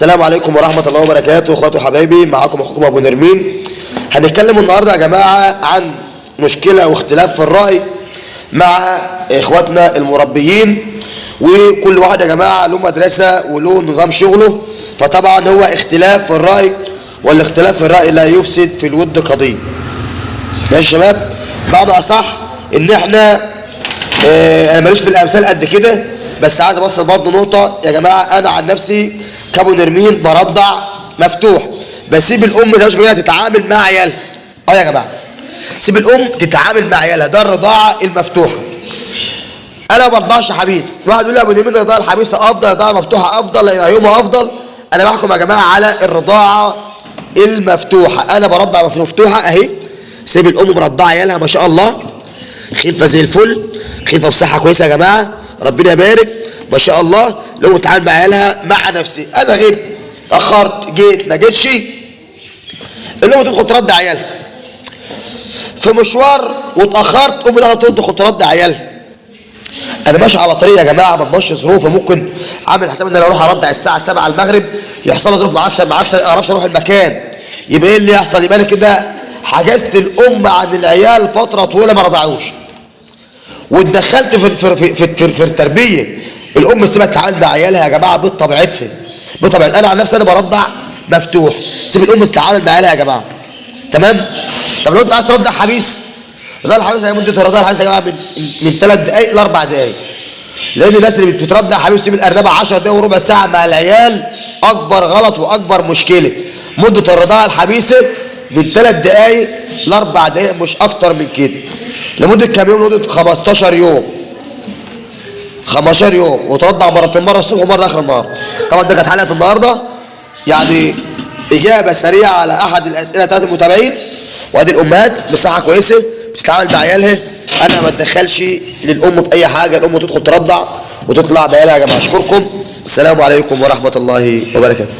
السلام عليكم ورحمة الله وبركاته. اخواتي وحبايبي، معاكم اخوكم ابو نرمين. هنتكلم النهارده يا جماعة عن مشكلة واختلاف في الرأي مع اخواتنا المربيين، وكل واحد يا جماعة له مدرسة وله نظام شغله، فطبعا هو اختلاف في الرأي، والاختلاف في الرأي لا يفسد في الود قضية. ماشي يا شباب؟ بعد اصح ان احنا انا ماليش في الامثال قد كده، بس عايز اوصل برضه نقطة يا جماعة. انا عن نفسي كابو نرمين برضع مفتوح، بسيب الام زي ما شايفين تتعامل مع عيالها. يا جماعه، سيب الام تتعامل مع عيالها، ده الرضاعه المفتوحه. انا ما برضعش حبيس. واحد يقول لي ابو نرمين الرضاعه الحبيسه افضل، الرضاعه المفتوحه افضل، عيوبها افضل. انا بحكم يا جماعه على الرضاعه المفتوحه. انا برضع مفتوحه اهي، سيب الام مرضعه عيالها ما شاء الله، خلفه زي الفل، خلفه بصحه كويسه يا جماعه، ربنا يبارك ما شاء الله. لو اتعامل مع عيالها مع نفسي، انا غبت اخرت جيت ما جيتش، الام تدخل ترضع عيالها في مشوار واتاخرت، امي دخلت تدخل ترضع عيالها. انا ماشي على طريق يا جماعه، ما تمشي ظروف، ممكن عامل حساب ان انا اروح ارضع الساعه 7 المغرب، يحصل لي ظروف ما اعرفش اروح المكان، يبقى ايه اللي يحصل؟ يبقى انا كده حجزت الام عن العيال فتره طويله ما رضعوش، واتدخلت في التربيه. الام سيبها تتعامل مع عيالها يا جماعه بطبيعتها. انا عن نفسي انا برضع مفتوح، سيب الام تتعامل مع عيالها يا جماعه. تمام؟ طب لو انت عايز ترضع حبيس، الرضاعه الحبيس هي مده الرضاعه الحبيس يا جماعه من 3 دقائق ل 4 دقائق. لان الناس اللي بترضع حبيس تسيب الارنبه 10 دقائق وربع ساعه مع العيال اكبر غلط واكبر مشكله. مده الرضاعه الحبيسه من 3 دقائق ل 4 دقائق، مش اكتر من كده. لمده كام يوم؟ لمده 15 يوم. 15 يوم، وترضع مرتين، مره الصبح ومره اخر النهار. طبعا ده كانت حلقه النهارده، يعني اجابه سريعه على احد الاسئله بتاعت المتابعين. وادي الامهات بصحه كويسه بتتعامل مع عيالها، انا ما اتدخلش للام في اي حاجه، الام تدخل ترضع وتطلع بعيالها يا جماعه. اشكركم، السلام عليكم ورحمه الله وبركاته.